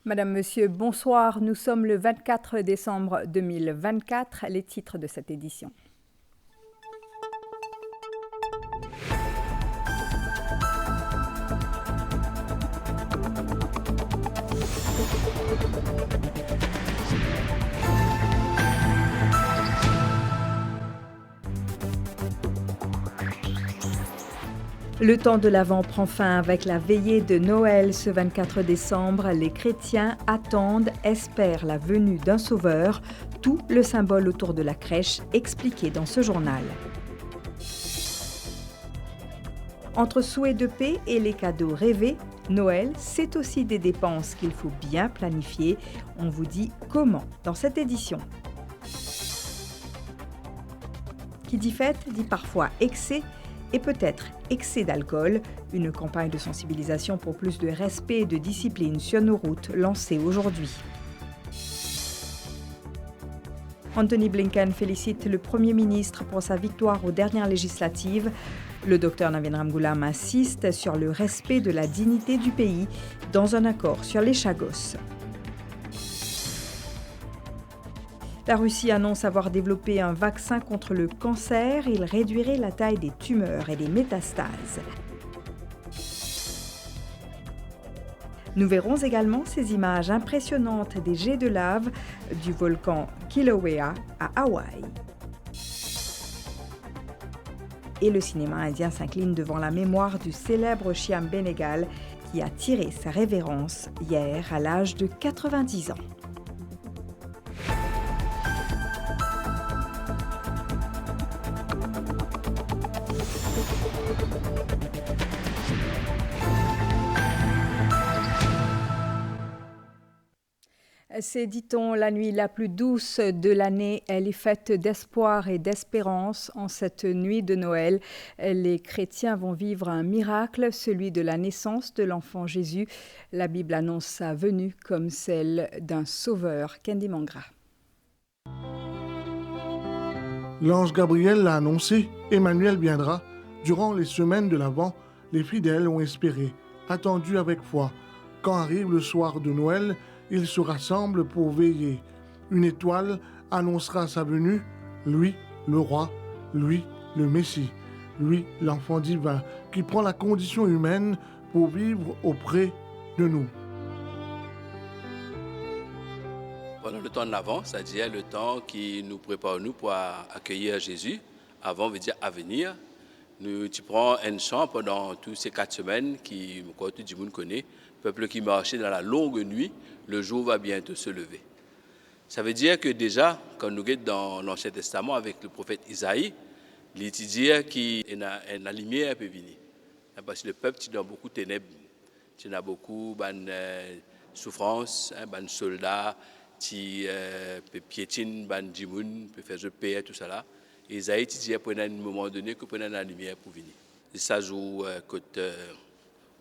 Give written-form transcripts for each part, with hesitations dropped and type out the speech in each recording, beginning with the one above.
Madame, Monsieur, bonsoir. Nous sommes le 24 décembre 2024. Les titres de cette édition. Le temps de l'Avent prend fin avec la veillée de Noël ce 24 décembre. Les chrétiens attendent, espèrent la venue d'un sauveur. Tout le symbole autour de la crèche expliqué dans ce journal. Entre souhaits de paix et les cadeaux rêvés, Noël, c'est aussi des dépenses qu'il faut bien planifier. On vous dit comment dans cette édition. Qui dit fête dit parfois excès et peut-être excès d'alcool. Une campagne de sensibilisation pour plus de respect et de discipline sur nos routes lancée aujourd'hui. Anthony Blinken félicite le Premier ministre pour sa victoire aux dernières législatives. Le docteur Navin Ramgoolam insiste sur le respect de la dignité du pays dans un accord sur les Chagos. La Russie annonce avoir développé un vaccin contre le cancer. Il réduirait la taille des tumeurs et des métastases. Nous verrons également ces images impressionnantes des jets de lave du volcan Kilauea à Hawaï. Et le cinéma indien s'incline devant la mémoire du célèbre Shyam Benegal qui a tiré sa révérence hier à l'âge de 90 ans. C'est, dit-on, la nuit la plus douce de l'année. Elle est faite d'espoir et d'espérance. En cette nuit de Noël, les chrétiens vont vivre un miracle, celui de la naissance de l'enfant Jésus. La Bible annonce sa venue comme celle d'un sauveur. Kendi Mangra. L'ange Gabriel l'a annoncé, Emmanuel viendra. Durant les semaines de l'Avent, les fidèles ont espéré, attendu avec foi. Quand arrive le soir de Noël, ils se rassemblent pour veiller. Une étoile annoncera sa venue, lui, le roi, lui, le Messie, lui, l'enfant divin, qui prend la condition humaine pour vivre auprès de nous. Pendant le temps de l'Avent, c'est-à-dire le temps qui nous prépare nous pour accueillir Jésus, avant veut dire à venir. Tu prends un chant pendant toutes ces 4 semaines qui, tout le monde connaît, peuple qui marchait dans la longue nuit, le jour va bientôt se lever. Ça veut dire que déjà, quand nous sommes dans l'Ancien Testament avec le prophète Isaïe, il dit que la lumière peut venir. Parce que le peuple, tu as beaucoup de ténèbres, tu as beaucoup de souffrances, de soldats, qui piétinent, de djimoun, peut faire paix, tout ça là. Et Isaïe dit qu'à un moment donné, que pendant la lumière pour venir. Et ça joue côté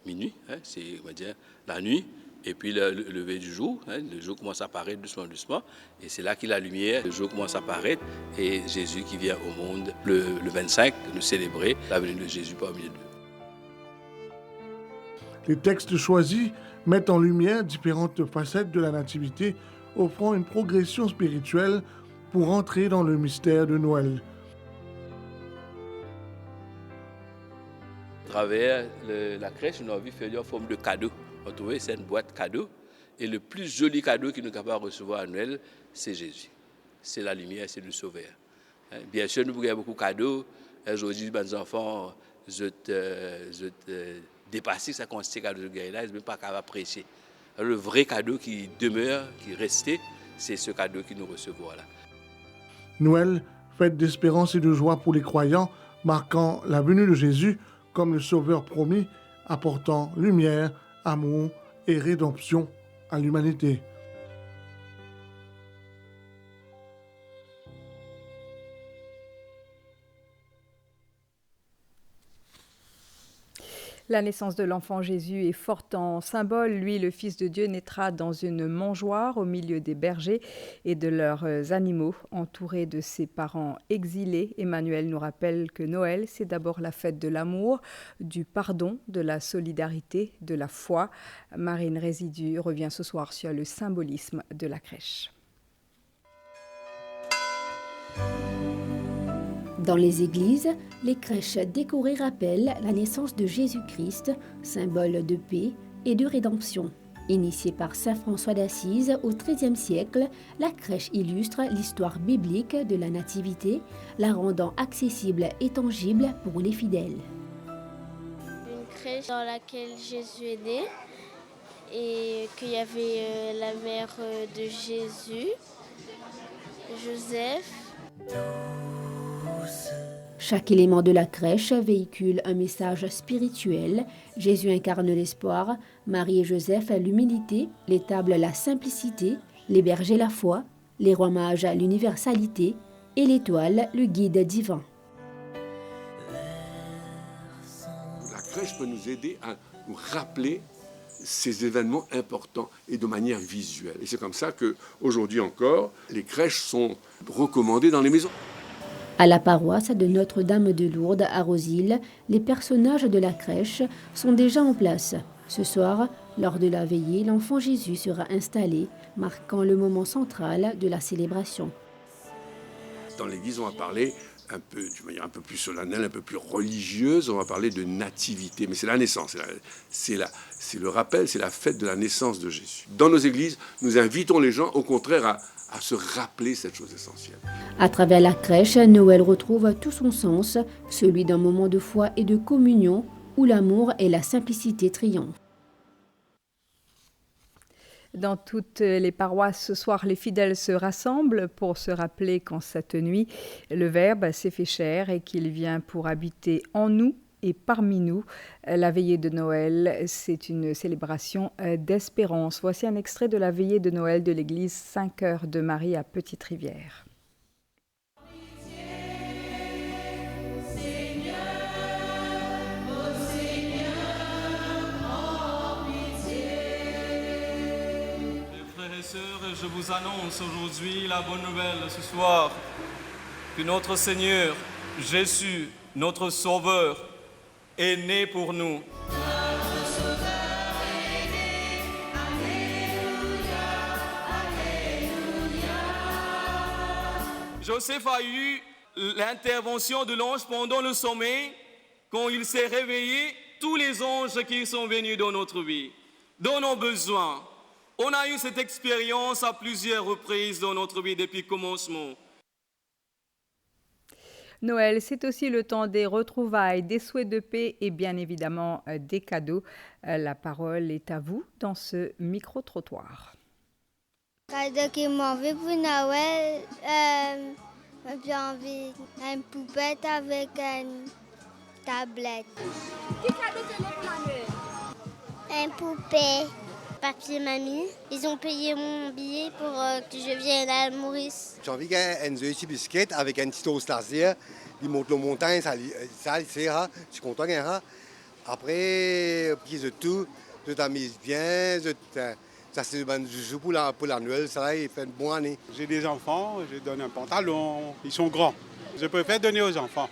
minuit, c'est on va dire la nuit, et puis le lever du jour, le jour commence à apparaître doucement, doucement, et c'est là que la lumière, le jour commence à apparaître, et Jésus qui vient au monde le 25, nous célébrer la venue de Jésus parmi nous. Les textes choisis mettent en lumière différentes facettes de la nativité, offrant une progression spirituelle pour entrer dans le mystère de Noël. À travers la crèche, on a envie de faire une forme de cadeau. On a trouvé cette boîte cadeau. Et le plus joli cadeau qu'il nous est capable de recevoir à Noël, c'est Jésus. C'est la lumière, c'est le sauveur. Bien sûr, nous avons beaucoup de cadeaux. Aujourd'hui, les enfants, je dépassé ça quand c'est cadeau de guerre là, ils ne sont même pas capables d'apprécier. Le vrai cadeau qui demeure, qui reste, c'est ce cadeau que nous recevons là. Noël, fête d'espérance et de joie pour les croyants, marquant la venue de Jésus comme le sauveur promis, apportant lumière, amour et rédemption à l'humanité. La naissance de l'enfant Jésus est forte en symbole. Lui, le Fils de Dieu, naîtra dans une mangeoire au milieu des bergers et de leurs animaux, entouré de ses parents exilés. Emmanuel nous rappelle que Noël, c'est d'abord la fête de l'amour, du pardon, de la solidarité, de la foi. Marine Résidu revient ce soir sur le symbolisme de la crèche. Dans les églises, les crèches décorées rappellent la naissance de Jésus-Christ, symbole de paix et de rédemption. Initiée par saint François d'Assise au XIIIe siècle, la crèche illustre l'histoire biblique de la Nativité, la rendant accessible et tangible pour les fidèles. Une crèche dans laquelle Jésus est né et qu'il y avait la mère de Jésus, Joseph. Chaque élément de la crèche véhicule un message spirituel. Jésus incarne l'espoir, Marie et Joseph l'humilité, l'étable la simplicité, les bergers la foi, les rois mages l'universalité et l'étoile le guide divin. La crèche peut nous aider à nous rappeler ces événements importants et de manière visuelle. Et c'est comme ça qu'aujourd'hui encore, les crèches sont recommandées dans les maisons. À la paroisse de Notre-Dame de Lourdes à Rosil, les personnages de la crèche sont déjà en place. Ce soir, lors de la veillée, l'enfant Jésus sera installé, marquant le moment central de la célébration. Dans l'église, on va parler d'une manière un peu plus solennelle, un peu plus religieuse, on va parler de nativité. Mais c'est la naissance, c'est le rappel, c'est la fête de la naissance de Jésus. Dans nos églises, nous invitons les gens, au contraire, à se rappeler cette chose essentielle. À travers la crèche, Noël retrouve tout son sens, celui d'un moment de foi et de communion où l'amour et la simplicité triomphent. Dans toutes les paroisses, ce soir, les fidèles se rassemblent pour se rappeler qu'en cette nuit, le Verbe s'est fait chair et qu'il vient pour habiter en nous et parmi nous. La veillée de Noël, c'est une célébration d'espérance. Voici un extrait de la veillée de Noël de l'église Saint-Cœur de Marie à Petite-Rivière. Je vous annonce aujourd'hui la bonne nouvelle ce soir, que notre Seigneur, Jésus, notre Sauveur, est né pour nous. Notre Sauveur est né, Alléluia, Alléluia. Joseph a eu l'intervention de l'ange pendant le sommeil. Quand il s'est réveillé, tous les anges qui sont venus dans notre vie, dans nos besoins. On a eu cette expérience à plusieurs reprises dans notre vie depuis le commencement. Noël, c'est aussi le temps des retrouvailles, des souhaits de paix et bien évidemment des cadeaux. La parole est à vous dans ce micro-trottoir. Cadeau qui m'en veut pour Noël, j'ai envie d'une poupette avec une tablette. Quel cadeau tu veux pour Noël? Une poupée. Papier mamie, ils ont payé mon billet pour que je vienne à Maurice. J'ai envie d'un petit biscuit avec un petit toast laser. Ils montent la montagne, ça c'est je suis content. Après, puis tout amise bien, ça c'est un joujou pour la Noël, ça il fait une bonne année. J'ai des enfants, je donne un pantalon, ils sont grands. Je préfère donner aux enfants.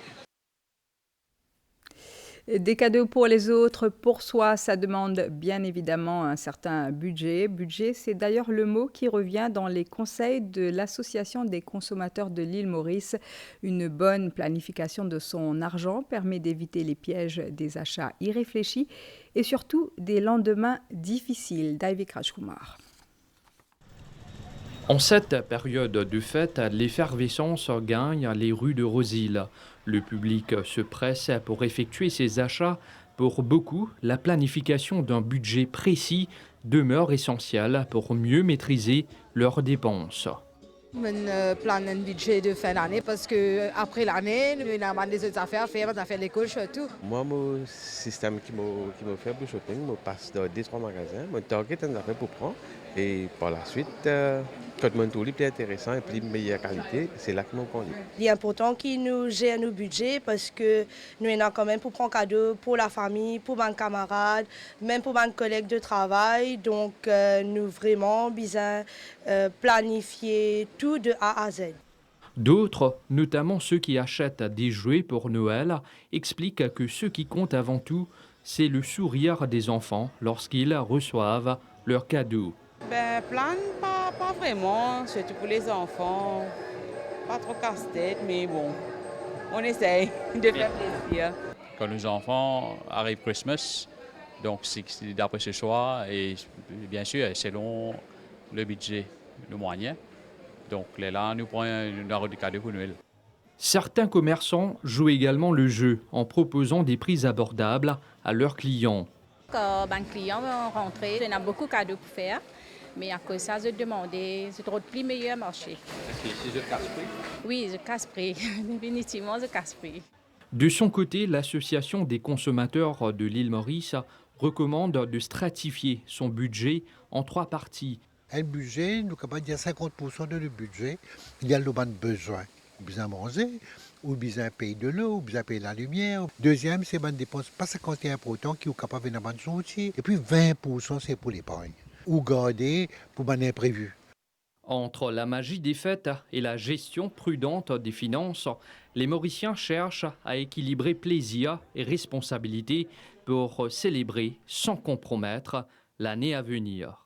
Des cadeaux pour les autres, pour soi, ça demande bien évidemment un certain budget. Budget, c'est d'ailleurs le mot qui revient dans les conseils de l'Association des consommateurs de l'île Maurice. Une bonne planification de son argent permet d'éviter les pièges des achats irréfléchis et surtout des lendemains difficiles. Daivik Rajkumar. En cette période de fête, l'effervescence gagne les rues de Rosil. Le public se presse pour effectuer ses achats. Pour beaucoup, la planification d'un budget précis demeure essentielle pour mieux maîtriser leurs dépenses. On plane un budget de fin d'année parce qu'après l'année, nous avons des autres affaires à faire, des affaires d'école, tout. Moi, mon système qui me fait pour shopping, je passe dans 2-3 magasins, je target une affaire pour prendre Et par la suite, quand mon tour est plus intéressant et plus meilleure qualité, c'est là que nous prenons. Il est important qu'ils nous gèrent nos budgets parce que nous avons quand même pour prendre cadeau pour la famille, pour mes camarades, même pour mes collègues de travail. Donc nous vraiment besoin planifier tout de A à Z. D'autres, notamment ceux qui achètent des jouets pour Noël, expliquent que ce qui compte avant tout, c'est le sourire des enfants lorsqu'ils reçoivent leurs cadeaux. Plan, pas vraiment, surtout pour les enfants. Pas trop casse-tête, mais bon, on essaye de faire plaisir. Quand les enfants arrivent Christmas, donc c'est d'après ce choix et bien sûr selon le budget, le moyen. Donc là, nous prenons un ordre de cadeau pour Noël. Certains commerçants jouent également le jeu en proposant des prix abordables à leurs clients. Quand les clients vont rentrer, on a beaucoup de cadeaux pour faire. Mais à cause de ça, je demandais, c'est trop de prix meilleur marché. Est-ce que c'est de casse-prix? Oui, je casse-prix. Définitivement, je casse-prix. De son côté, l'Association des consommateurs de l'île Maurice recommande de stratifier son budget en 3 parties. Un budget, nous avons dire 50% de le budget, il y a le besoin. Besoin de manger, ou besoin de payer de l'eau, ou besoin de payer de la lumière. Deuxième, c'est une dépense pas 51% qui est capable de faire sortir. Et puis 20%, c'est pour l'épargne. Ou garder pour un imprévu. Entre la magie des fêtes et la gestion prudente des finances, les Mauriciens cherchent à équilibrer plaisir et responsabilité pour célébrer sans compromettre l'année à venir.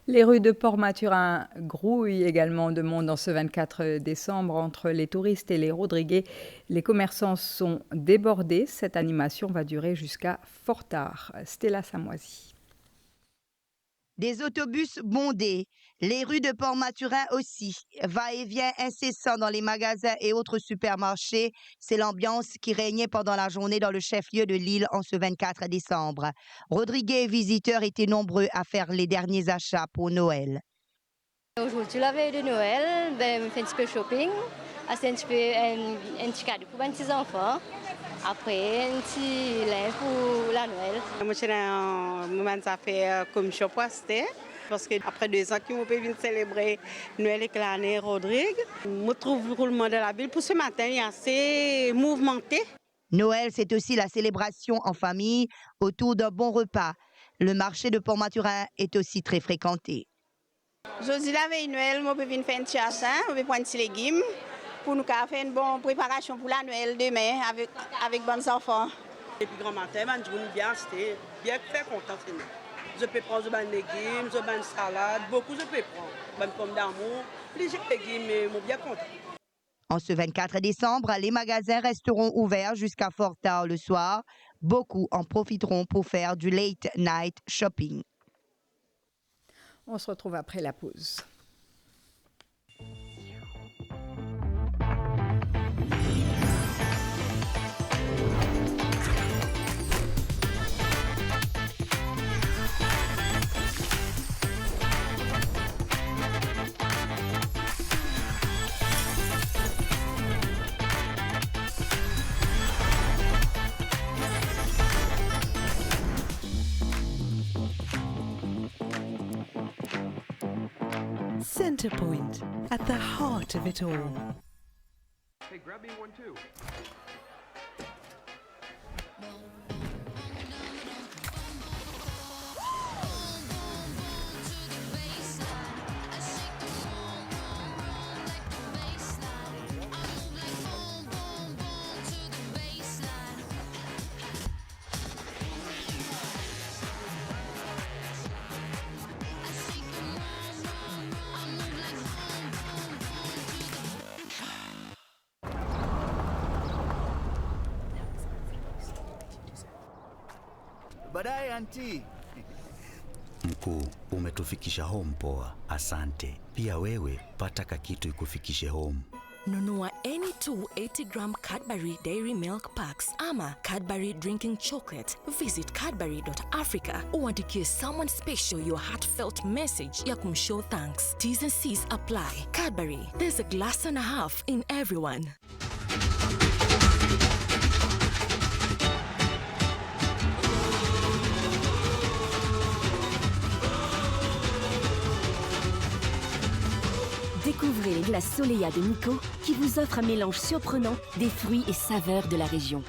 Les rues de Port-Maturin grouillent également de monde en ce 24 décembre entre les touristes et les Rodriguais. Les commerçants sont débordés. Cette animation va durer jusqu'à fort tard. Stella Samoisi. Des autobus bondés, les rues de Port-Maturin aussi. Va-et-vient incessant dans les magasins et autres supermarchés. C'est l'ambiance qui régnait pendant la journée dans le chef-lieu de l'île en ce 24 décembre. Rodriguais et visiteurs étaient nombreux à faire les derniers achats pour Noël. Aujourd'hui, la veille de Noël, on fait un petit peu shopping, un petit cadeau pour mes petits-enfants. Après, un petit linge pour la Noël. Moi, j'ai un moment ça fait comme je postais. Parce qu'après 2 ans qu'on peut venir célébrer Noël avec l'année Rodrigue, je trouve le roulement de la ville pour ce matin est assez mouvementé. Noël, c'est aussi la célébration en famille autour d'un bon repas. Le marché de Port-Maturin est aussi très fréquenté. Aujourd'hui, la veille Noël, je peux venir faire une chasse, je vais prendre des légumes. Pour nous faire une bonne préparation pour la Noël demain avec bons enfants. Et puis grand matin, je vais bien acheter, bien faire content. Je peux prendre des légumes, des salades, beaucoup je peux prendre. Même pommes d'amour, les légumes, mais je suis bien content. En ce 24 décembre, les magasins resteront ouverts jusqu'à fort tard le soir. Beaucoup en profiteront pour faire du late night shopping. On se retrouve après la pause. Centrepoint, at the heart of it all. Hey, grab me one too. Baadaye auntie. Mkuu, umetufikisha home poa. Asante. Pia wewe pata kakitu ikufikishe home. Nunua any 2 80-gram Cadbury Dairy Milk Packs ama Cadbury Drinking Chocolate. Visit cadbury.africa uandikie someone special your heartfelt message ya kumshow thanks. T's and C's apply. Cadbury, there's a glass and a half in everyone. Découvrez les glaces Soleya de Nico qui vous offrent un mélange surprenant des fruits et saveurs de la région.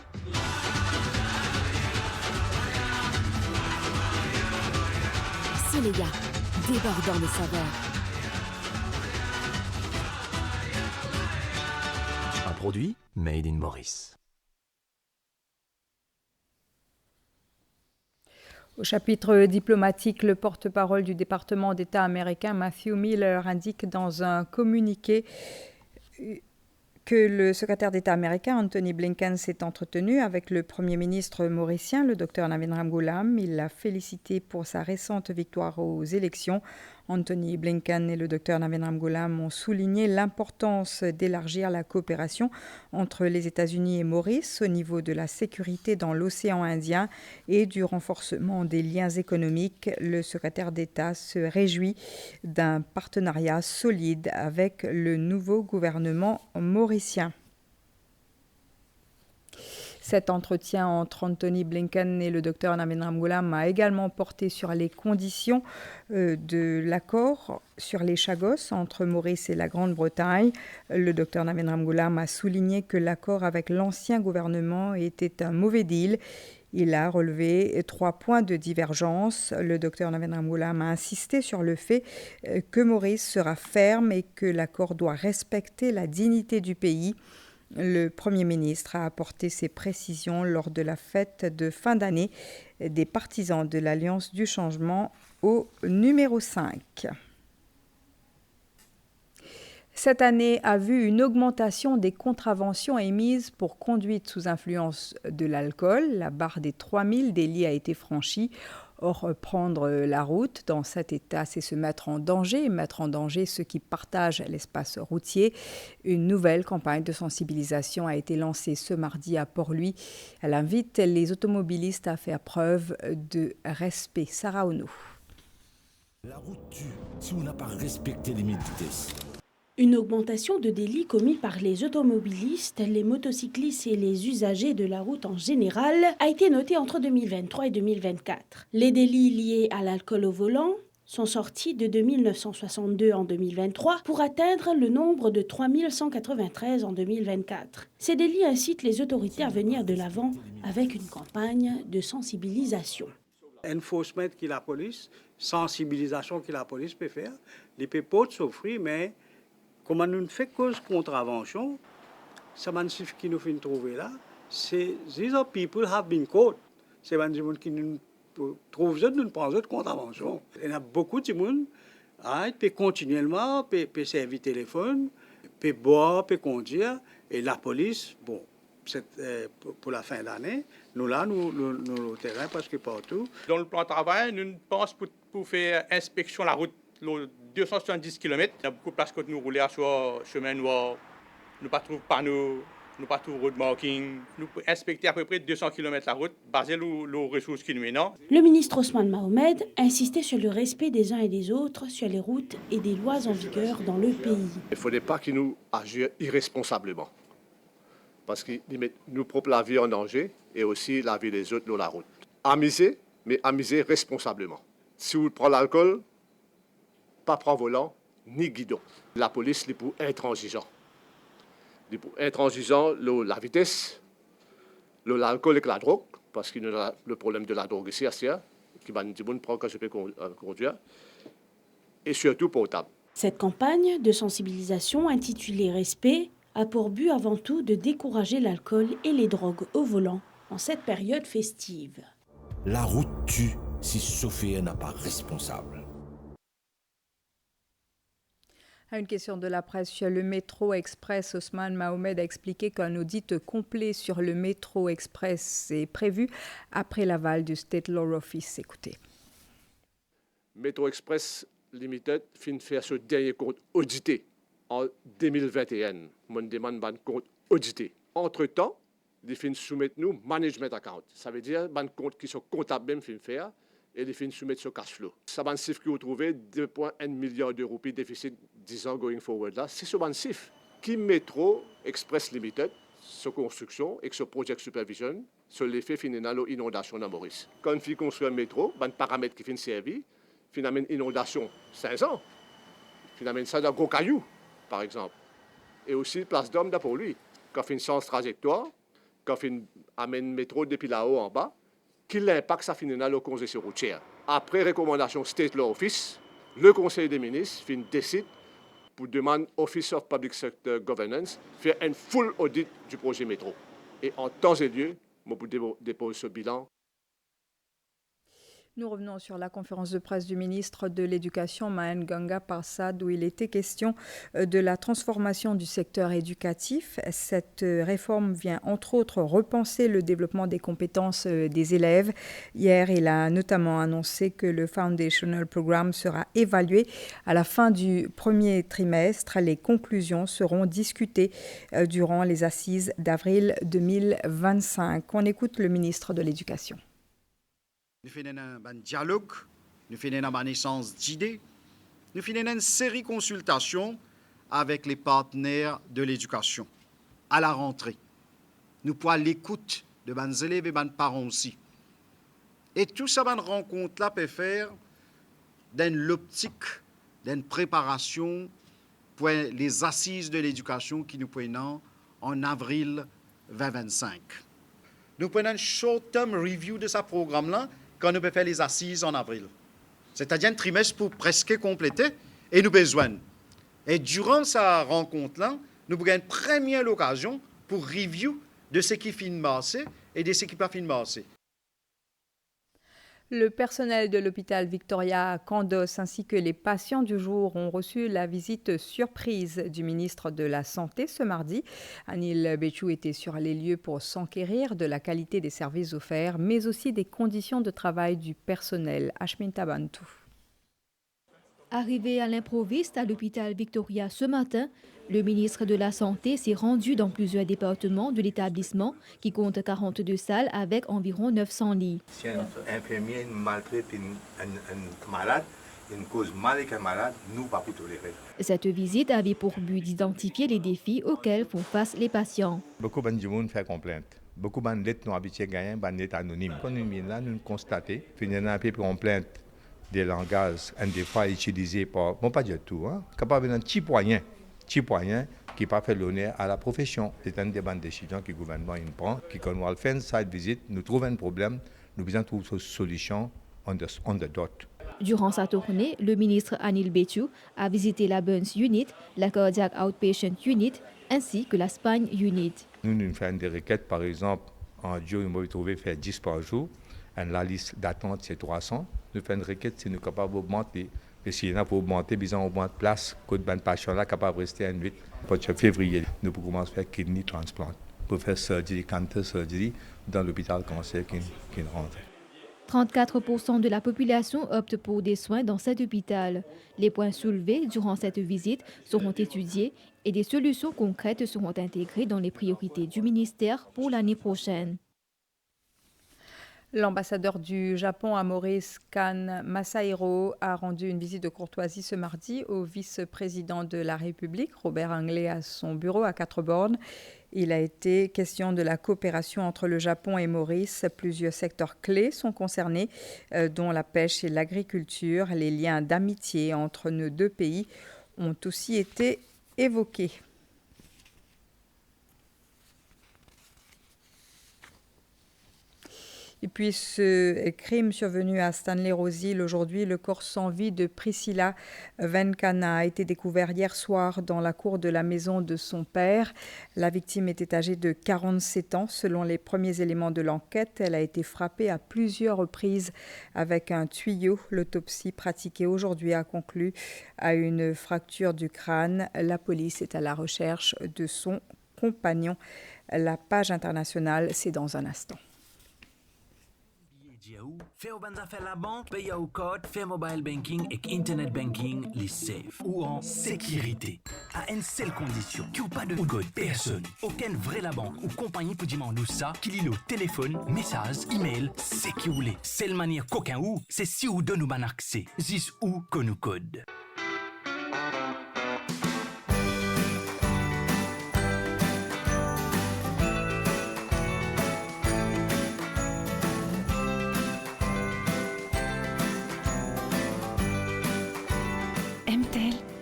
Soleya, débordant de saveurs. Un produit made in Maurice. Au chapitre diplomatique, le porte-parole du département d'État américain, Matthew Miller, indique dans un communiqué que le secrétaire d'État américain, Anthony Blinken, s'est entretenu avec le Premier ministre mauricien, le Dr Navin Ramgoolam. Il l'a félicité pour sa récente victoire aux élections. Anthony Blinken et le Dr Navin Ramgoolam ont souligné l'importance d'élargir la coopération entre les États-Unis et Maurice au niveau de la sécurité dans l'océan Indien et du renforcement des liens économiques. Le secrétaire d'État se réjouit d'un partenariat solide avec le nouveau gouvernement mauricien. Cet entretien entre Anthony Blinken et le Dr Navin Ramgoolam a également porté sur les conditions de l'accord sur les Chagos entre Maurice et la Grande-Bretagne. Le Dr Navin Ramgoolam a souligné que l'accord avec l'ancien gouvernement était un mauvais deal. Il a relevé 3 points de divergence. Le Dr Navin Ramgoolam a insisté sur le fait que Maurice sera ferme et que l'accord doit respecter la dignité du pays. Le Premier ministre a apporté ces précisions lors de la fête de fin d'année des partisans de l'Alliance du changement au numéro 5. Cette année a vu une augmentation des contraventions émises pour conduite sous influence de l'alcool. La barre des 3000 délits a été franchie. Or, prendre la route dans cet état, c'est se mettre en danger ceux qui partagent l'espace routier. Une nouvelle campagne de sensibilisation a été lancée ce mardi à Port-Louis. Elle invite les automobilistes à faire preuve de respect. Sarah Ono. La route tue si on n'a pas respecté les limites de vitesse. Une augmentation de délits commis par les automobilistes, les motocyclistes et les usagers de la route en général a été notée entre 2023 et 2024. Les délits liés à l'alcool au volant sont sortis de 2962 en 2023 pour atteindre le nombre de 3193 en 2024. Ces délits incitent les autorités à venir de l'avant avec une campagne de sensibilisation. Enforcement qui la police, sensibilisation que la police peut faire, les peut pas souffrir, mais comme nous ne faisons cause contravention, ça suffit qui nous fait trouver là, c'est these are people have been caught. C'est des gens qui nous trouvent nous prennent de contravention. Il y a beaucoup de gens qui peuvent continuellement peut servir le téléphone, peut boire, peut conduire, et la police, bon, pour la fin de l'année, nous là, nous au terrain presque partout. Dans le plan de travail, nous pensons pour faire inspection la route. 270 km, il y a beaucoup de places que nous roulons sur chemin noir. Nous ne trouvons pas road marking. Nous inspecter à peu près 200 km la route, basée sur les ressources qui nous mènent. Le ministre Ousmane Mohamed insistait sur le respect des uns et des autres sur les routes et des lois en vigueur dans le pays. Il ne faudrait pas qu'ils nous agissent irresponsablement. Parce qu'ils mettent nos propres la vie en danger et aussi la vie des autres sur la route. Amuser, mais amuser responsablement. Si vous prenez l'alcool, pas prendre volant ni guidon. La police est pour intransigeant. La vitesse, l'alcool et la drogue, parce qu'il y a le problème de la drogue ici, qui va nous prendre quand je peux conduire, et surtout portable. Cette campagne de sensibilisation intitulée Respect a pour but avant tout de décourager l'alcool et les drogues au volant en cette période festive. La route tue si ce chauffeur n'est pas responsable. À une question de la presse sur le métro express, Ousmane Mohamed a expliqué qu'un audit complet sur le métro express est prévu après l'aval du State Law Office. Écoutez. Métro Express Limited fin de faire ce dernier compte audité en 2021. Mon demande un compte audité. Entre-temps, ils fin soumettre nous management account. Ça veut dire un compte qui sont comptables même fin faire. Et les fins soumettre sur cash flow. Ça va chiffre qui vous trouvez 2,1 milliards de roupies déficit 10 ans going forward là, c'est ce chiffre qui Métro Express Limited, sur construction et sur project supervision, sur l'effet final de l'inondation dans Maurice. Quand on fait construire un métro, un paramètre qui finit servi, finalement inondation 5 ans, finalement ça d'un gros caillou. par exemple. Et aussi place d'homme pour lui. Quand il fait une sens trajectoire, quand il amène le métro depuis là-haut en bas, quel impact ça finit dans la congestion routière. Après recommandation State Law Office, le Conseil des ministres décide pour demander Office of Public Sector Governance faire un full audit du projet métro. Et en temps et lieu, je vous dépose ce bilan. Nous revenons sur la conférence de presse du ministre de l'Éducation, Mahen Ganga Parsad, où il était question de la transformation du secteur éducatif. Cette réforme vient entre autres repenser le développement des compétences des élèves. Hier, il a notamment annoncé que le Foundational Programme sera évalué à la fin du premier trimestre. Les conclusions seront discutées durant les assises d'avril 2025. On écoute le ministre de l'Éducation. Nous faisons un dialogue, nous faisons une naissance d'idées, nous faisons une série de consultations avec les partenaires de l'éducation à la rentrée. Nous pouvons l'écoute de nos élèves et de parents aussi. Et tout ça, cette rencontre-là peut faire dans l'optique d'une préparation pour les assises de l'éducation qui nous prenons en avril 2025. Nous prenons un short-term review de ce programme-là quand nous pouvons faire les assises en avril. C'est-à-dire un trimestre pour presque compléter et nous besoin. Et durant cette rencontre-là, nous avons une première occasion pour review de ce qui finit marché et de ce qui pas fini marché. Le personnel de l'hôpital Victoria Candos ainsi que les patients du jour ont reçu la visite surprise du ministre de la Santé ce mardi. Anil Béchou était sur les lieux pour s'enquérir de la qualité des services offerts, mais aussi des conditions de travail du personnel. Ashminta Bantou. Arrivé à l'improviste à l'hôpital Victoria ce matin, le ministre de la Santé s'est rendu dans plusieurs départements de l'établissement qui compte 42 salles avec environ 900 lits. Si un infirmier maltraite un malade, une cause mal avec un malade, nous ne pouvons pas tolérer. Cette visite avait pour but d'identifier les défis auxquels font face les patients. Beaucoup de gens font complainte. Beaucoup de lettres non habituées gagnent, des lettres anonymes. Quand nous venons là, nous constatons qu'il y a un peu de complainte des langages, des fois utilisés par, bon pas du tout, capable d'un petit moyen qui n'a pas fait l'honneur à la profession. C'est une des bonnes décisions que le gouvernement prend, qui quand on fait cette visite, nous trouvons un problème, nous devons trouver une solution on the dot. Durant sa tournée, le ministre Anil Béchou a visité la Burns Unit, la Cardiac Outpatient Unit, ainsi que la Spine Unit. Nous faisons des requêtes, par exemple, en jour, nous pouvons trouver faire 10 par jour, et la liste d'attente c'est 300. Nous faisons une requête si nous sommes capables d'augmenter. Et s'il y en a pour augmenter, on augmente place, que de patient là capable de rester en 8. Pour février, nous pouvons commencer à faire kidney transplant, pour faire surgery, cancer surgery dans l'hôpital cancer qui rentre. 34% de la population opte pour des soins dans cet hôpital. Les points soulevés durant cette visite seront étudiés et des solutions concrètes seront intégrées dans les priorités du ministère pour l'année prochaine. L'ambassadeur du Japon à Maurice, Kan Masahiro, a rendu une visite de courtoisie ce mardi au vice-président de la République, Robert Anglais, à son bureau à 4 bornes. Il a été question de la coopération entre le Japon et Maurice. Plusieurs secteurs clés sont concernés, dont la pêche et l'agriculture. Les liens d'amitié entre nos deux pays ont aussi été évoqués. Et puis ce crime survenu à Stanley Rose aujourd'hui, le corps sans vie de Priscilla Venkana a été découvert hier soir dans la cour de la maison de son père. La victime était âgée de 47 ans. Selon les premiers éléments de l'enquête, elle a été frappée à plusieurs reprises avec un tuyau. L'autopsie pratiquée aujourd'hui a conclu à une fracture du crâne. La police est à la recherche de son compagnon. La page internationale, c'est dans un instant. Fais au banza faire la banque, paye au code, fais mobile banking et internet banking, les safe ou en sécurité. À une seule condition, qu'il n'y ait pas de code personne. Aucun vrai la banque ou compagnie pour demander ça, qu'il y ait le téléphone, message, email, c'est qui vous voulez. Seule manière qu'aucun ou, c'est si vous donne un accès. Zis ou qu'on nous code.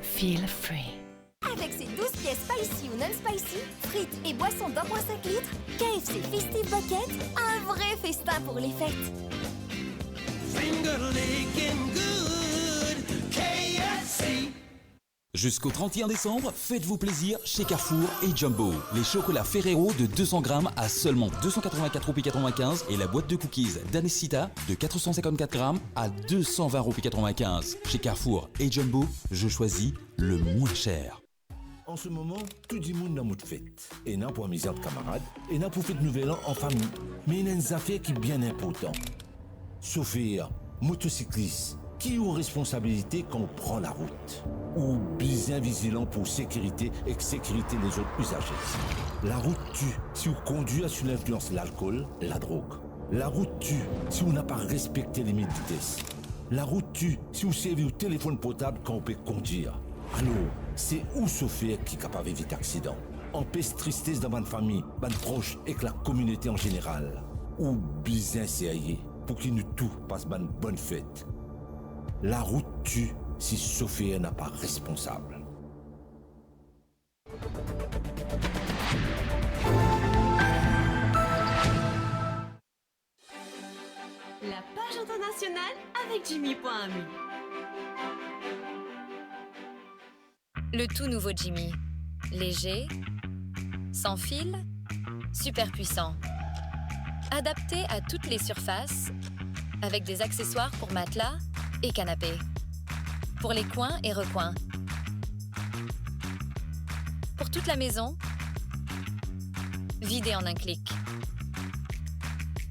Feel free. Avec ses boissons d'1,5 litre, KFC Festive Bucket, un vrai festin pour les fêtes. Jusqu'au 31 décembre, faites-vous plaisir chez Carrefour et Jumbo. Les chocolats Ferrero de 200 grammes à seulement 284,95 € et la boîte de cookies d'Anessita de 454 grammes à 220,95 €. Chez Carrefour et Jumbo, je choisis le moins cher. En ce moment, tout le monde dans notre fête. Et n'a pour amuser entre camarades, et n'a pour fête nouvel an en famille. Mais il y a une affaire qui est bien importante. Chauffeur, motocycliste, qui ont responsabilité quand on prend la route? Ou bien vigilant pour sécurité et sécurité des autres usagers. La route tue si vous conduisez sous l'influence de l'alcool, la drogue. La route tue si vous n'avez pas respecté les limites de vitesse. La route tue si vous servez au téléphone portable quand on peut conduire. Alors, c'est où chauffeur qui est capable d'éviter l'accident? Empêche tristesse dans votre famille, votre proche et que la communauté en général. Ou bien sérieux pour qu'il nous tout passe une bonne fête. La route tue si chauffeur n'a pas responsable. La page internationale avec Jimmy.me. Le tout nouveau Jimmy. Léger, sans fil, super puissant. Adapté à toutes les surfaces, avec des accessoires pour matelas et canapé. Pour les coins et recoins. Pour toute la maison, vidé en un clic.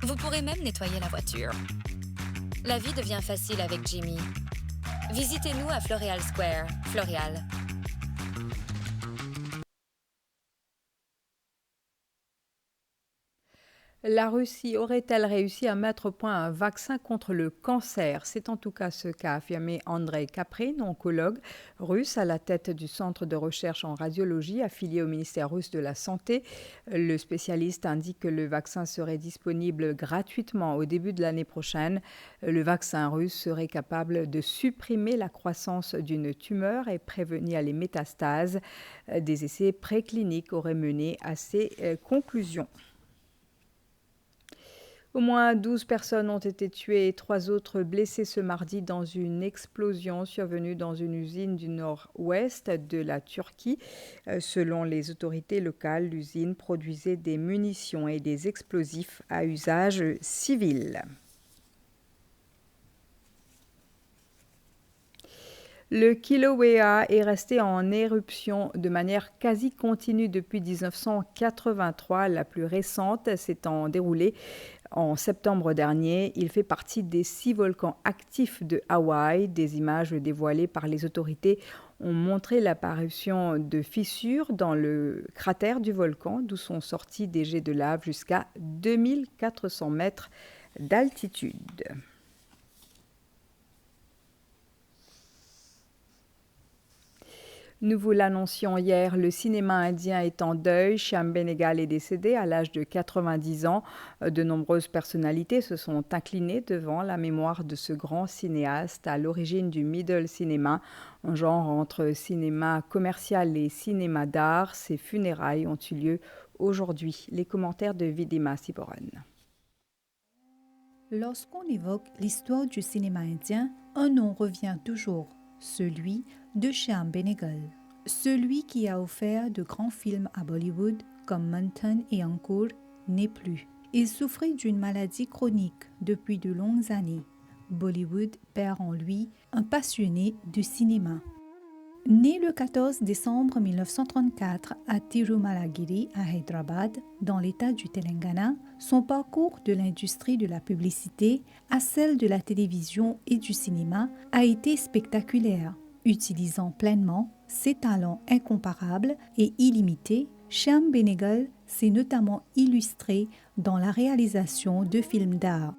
Vous pourrez même nettoyer la voiture. La vie devient facile avec Jimmy. Visitez-nous à Floréal Square, Floréal. La Russie aurait-elle réussi à mettre au point un vaccin contre le cancer? C'est en tout cas ce qu'a affirmé Andrei Kaprin, oncologue russe à la tête du centre de recherche en radiologie affilié au ministère russe de la Santé. Le spécialiste indique que le vaccin serait disponible gratuitement au début de l'année prochaine. Le vaccin russe serait capable de supprimer la croissance d'une tumeur et prévenir les métastases. Des essais précliniques auraient mené à ces conclusions. Au moins 12 personnes ont été tuées et 3 autres blessées ce mardi dans une explosion survenue dans une usine du nord-ouest de la Turquie. Selon les autorités locales, l'usine produisait des munitions et des explosifs à usage civil. Le Kilauea est resté en éruption de manière quasi continue depuis 1983. La plus récente s'étant déroulée en septembre dernier. Il fait partie des 6 volcans actifs de Hawaï. Des images dévoilées par les autorités ont montré l'apparition de fissures dans le cratère du volcan, d'où sont sortis des jets de lave jusqu'à 2400 mètres d'altitude. Nous vous l'annoncions hier, le cinéma indien est en deuil. Shyam Benegal est décédé à l'âge de 90 ans. De nombreuses personnalités se sont inclinées devant la mémoire de ce grand cinéaste à l'origine du middle cinéma, un genre entre cinéma commercial et cinéma d'art. Ses funérailles ont eu lieu aujourd'hui. Les commentaires de Vidima Siporan. Lorsqu'on évoque l'histoire du cinéma indien, un nom revient toujours, celui de Shyam Benegal, celui qui a offert de grands films à Bollywood comme Manthan et Ankur n'est plus. Il souffrait d'une maladie chronique depuis de longues années. Bollywood perd en lui un passionné du cinéma. Né le 14 décembre 1934 à Tirumalagiri à Hyderabad, dans l'état du Telangana, son parcours de l'industrie de la publicité à celle de la télévision et du cinéma a été spectaculaire. Utilisant pleinement ses talents incomparables et illimités, Shyam Benegal s'est notamment illustré dans la réalisation de films d'art.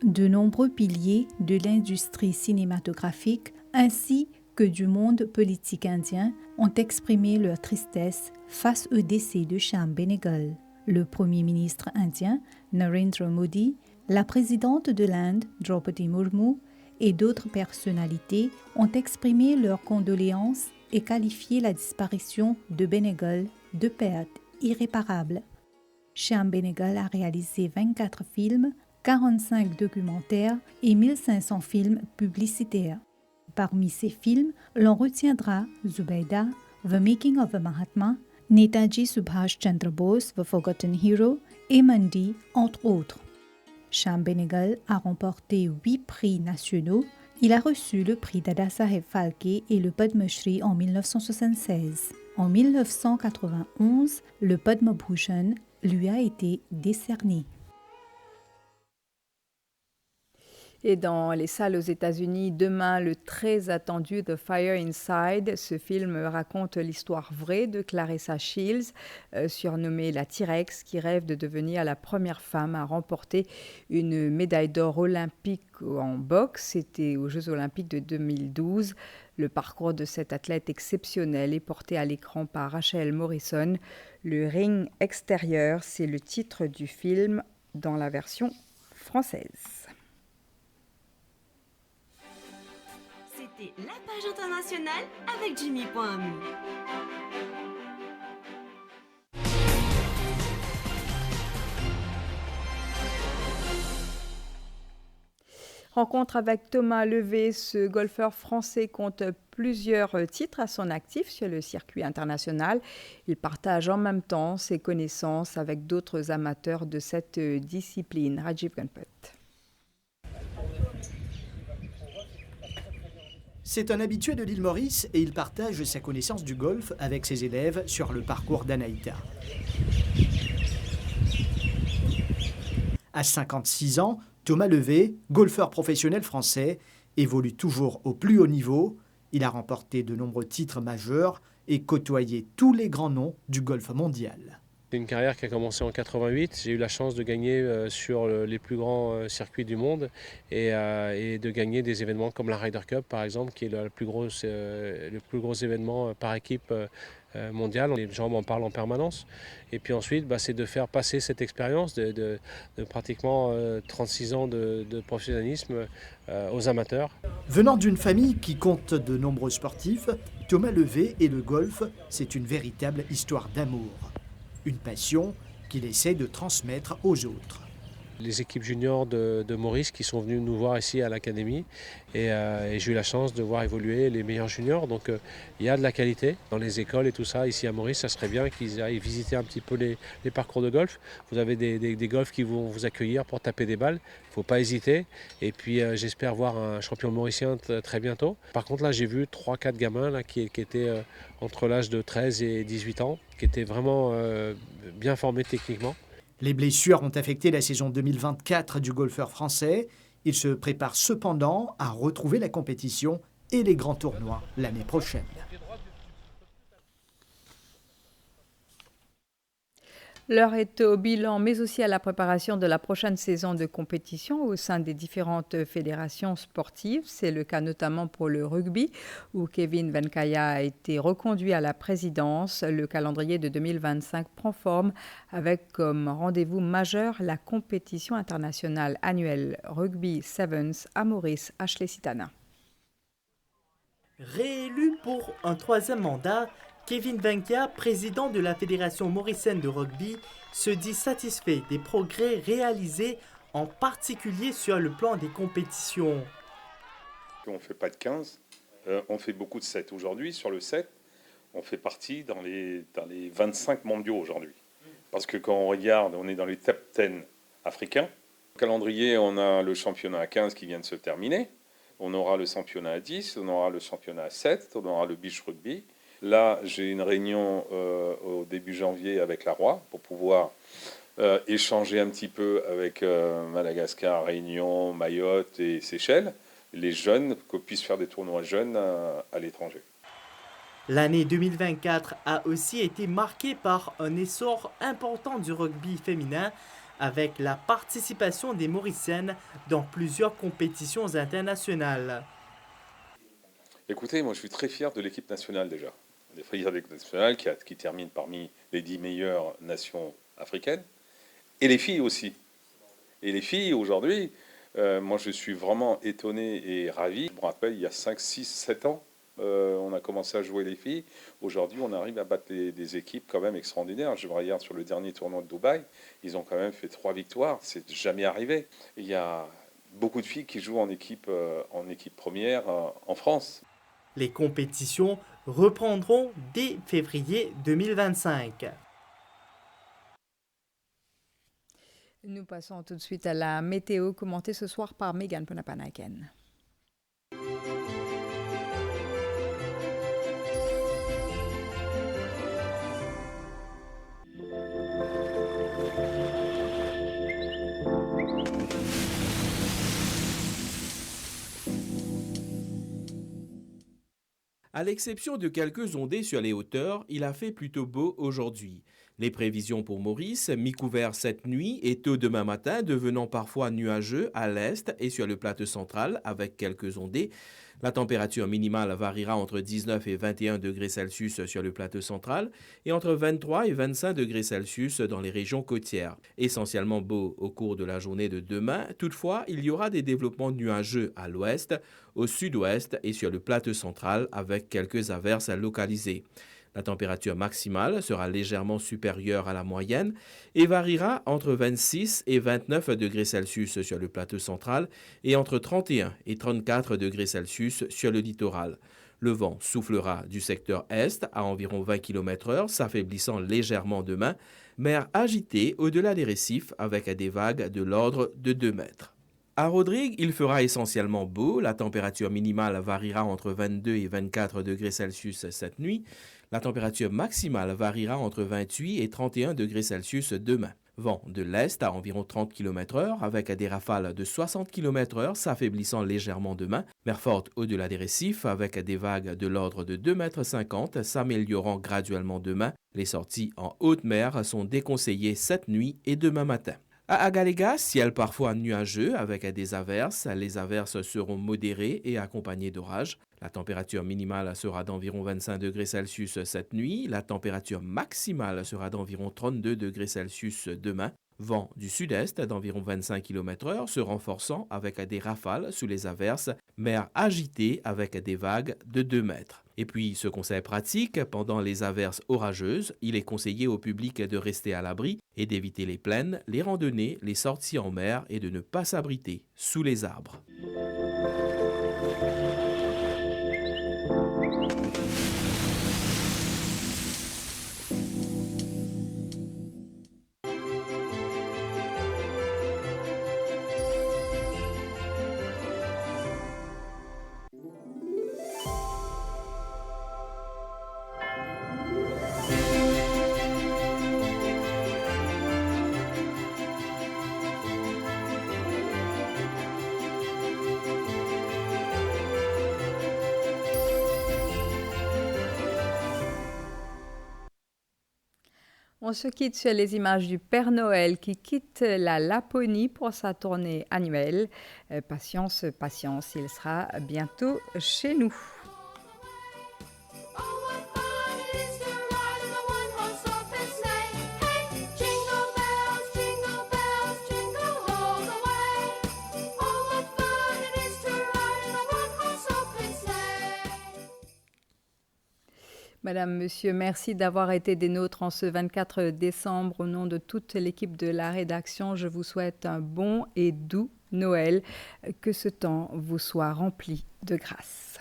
De nombreux piliers de l'industrie cinématographique ainsi que du monde politique indien ont exprimé leur tristesse face au décès de Shyam Benegal. Le Premier ministre indien, Narendra Modi, la présidente de l'Inde, Draupadi Murmu, et d'autres personnalités ont exprimé leurs condoléances et qualifié la disparition de Benegal de perte irréparable. Shyam Benegal a réalisé 24 films, 45 documentaires et 1500 films publicitaires. Parmi ces films, l'on retiendra Zubaida, The Making of a Mahatma, Netaji Subhash Chandra Bose, The Forgotten Hero et Mandi, entre autres. Shyam Benegal a remporté 8 prix nationaux. Il a reçu le prix Dadasaheb Phalke et le Padma Shri en 1976. En 1991, le Padma Bhushan lui a été décerné. Et dans les salles aux États-Unis, demain, le très attendu The Fire Inside. Ce film raconte l'histoire vraie de Clarissa Shields, surnommée la T-Rex, qui rêve de devenir la première femme à remporter une médaille d'or olympique en boxe. C'était aux Jeux olympiques de 2012. Le parcours de cette athlète exceptionnelle est porté à l'écran par Rachel Morrison. Le ring extérieur, c'est le titre du film dans la version française. C'était la page internationale avec Jimmy.mu. Rencontre avec Thomas Levé, ce golfeur français compte plusieurs titres à son actif sur le circuit international. Il partage en même temps ses connaissances avec d'autres amateurs de cette discipline. Rajiv Ganpat. C'est un habitué de l'île Maurice et il partage sa connaissance du golf avec ses élèves sur le parcours d'Anaïta. À 56 ans, Thomas Levé, golfeur professionnel français, évolue toujours au plus haut niveau. Il a remporté de nombreux titres majeurs et côtoyé tous les grands noms du golf mondial. C'est une carrière qui a commencé en 88. J'ai eu la chance de gagner sur les plus grands circuits du monde et de gagner des événements comme la Ryder Cup par exemple, qui est le plus gros événement par équipe mondiale. Les gens m'en parlent en permanence. Et puis ensuite, c'est de faire passer cette expérience de pratiquement 36 ans de professionnalisme aux amateurs. Venant d'une famille qui compte de nombreux sportifs, Thomas Levé et le golf, c'est une véritable histoire d'amour. Une passion qu'il essaie de transmettre aux autres. Les équipes juniors de Maurice qui sont venues nous voir ici à l'académie et j'ai eu la chance de voir évoluer les meilleurs juniors. Donc il y a de la qualité dans les écoles et tout ça. Ici à Maurice, ça serait bien qu'ils aillent visiter un petit peu les parcours de golf. Vous avez des golfs qui vont vous accueillir pour taper des balles. Il ne faut pas hésiter. Et puis j'espère voir un champion mauricien très bientôt. Par contre là, j'ai vu 3-4 gamins là, qui étaient entre l'âge de 13 et 18 ans, qui étaient vraiment bien formés techniquement. Les blessures ont affecté la saison 2024 du golfeur français. Il se prépare cependant à retrouver la compétition et les grands tournois l'année prochaine. L'heure est au bilan, mais aussi à la préparation de la prochaine saison de compétition au sein des différentes fédérations sportives. C'est le cas notamment pour le rugby, où Kevin Venkaya a été reconduit à la présidence. Le calendrier de 2025 prend forme avec comme rendez-vous majeur la compétition internationale annuelle Rugby Sevens à Maurice, Ashley Sitana. Réélu pour un troisième mandat, Kevin Venkaya, président de la Fédération mauricienne de rugby, se dit satisfait des progrès réalisés, en particulier sur le plan des compétitions. On ne fait pas de 15, on fait beaucoup de 7. Aujourd'hui, sur le 7, on fait partie dans les 25 mondiaux aujourd'hui. Parce que quand on regarde, on est dans les top 10 africains. Au calendrier, on a le championnat à 15 qui vient de se terminer. On aura le championnat à 10, on aura le championnat à 7, on aura le beach rugby. Là, j'ai une réunion au début janvier avec la Roi pour pouvoir échanger un petit peu avec Madagascar, Réunion, Mayotte et Seychelles, les jeunes, qu'on puisse faire des tournois jeunes à l'étranger. L'année 2024 a aussi été marquée par un essor important du rugby féminin avec la participation des Mauriciennes dans plusieurs compétitions internationales. Écoutez, moi je suis très fier de l'équipe nationale déjà. L'équipe nationale qui termine parmi les 10 meilleures nations africaines. Et les filles aussi. Et les filles aujourd'hui, moi je suis vraiment étonné et ravi. Je me rappelle il y a 5, 6, 7 ans, On a commencé à jouer les filles. Aujourd'hui, on arrive à battre des équipes quand même extraordinaires. Je regarde sur le dernier tournoi de Dubaï, ils ont quand même fait 3 victoires. C'est jamais arrivé. Il y a beaucoup de filles qui jouent en équipe première en France. Les compétitions reprendront dès février 2025. Nous passons tout de suite à la météo commentée ce soir par Megan Ponapanaken. À l'exception de quelques ondées sur les hauteurs, il a fait plutôt beau aujourd'hui. Les prévisions pour Maurice, mi-couvert cette nuit et tôt demain matin, devenant parfois nuageux à l'est et sur le plateau central avec quelques ondées. La température minimale variera entre 19 et 21 degrés Celsius sur le plateau central et entre 23 et 25 degrés Celsius dans les régions côtières. Essentiellement beau au cours de la journée de demain, toutefois, il y aura des développements nuageux à l'ouest, au sud-ouest et sur le plateau central avec quelques averses localisées. La température maximale sera légèrement supérieure à la moyenne et variera entre 26 et 29 degrés Celsius sur le plateau central et entre 31 et 34 degrés Celsius sur le littoral. Le vent soufflera du secteur est à environ 20 km/h, s'affaiblissant légèrement demain, mer agitée au-delà des récifs avec des vagues de l'ordre de 2 mètres. À Rodrigue, il fera essentiellement beau. La température minimale variera entre 22 et 24 degrés Celsius cette nuit. La température maximale variera entre 28 et 31 degrés Celsius demain. Vent de l'est à environ 30 km/h avec des rafales de 60 km/h s'affaiblissant légèrement demain. Mer forte au-delà des récifs avec des vagues de l'ordre de 2,50 m s'améliorant graduellement demain. Les sorties en haute mer sont déconseillées cette nuit et demain matin. À Agaléga, ciel parfois nuageux avec des averses. Les averses seront modérées et accompagnées d'orages. La température minimale sera d'environ 25 degrés Celsius cette nuit. La température maximale sera d'environ 32 degrés Celsius demain. Vent du sud-est d'environ 25 km/h se renforçant avec des rafales sous les averses. Mer agitée avec des vagues de 2 mètres. Et puis, ce conseil pratique, pendant les averses orageuses, il est conseillé au public de rester à l'abri et d'éviter les plaines, les randonnées, les sorties en mer et de ne pas s'abriter sous les arbres. On se quitte sur les images du Père Noël qui quitte la Laponie pour sa tournée annuelle. Patience, patience, il sera bientôt chez nous. Madame, Monsieur, merci d'avoir été des nôtres en ce 24 décembre. Au nom de toute l'équipe de la rédaction, je vous souhaite un bon et doux Noël. Que ce temps vous soit rempli de grâce.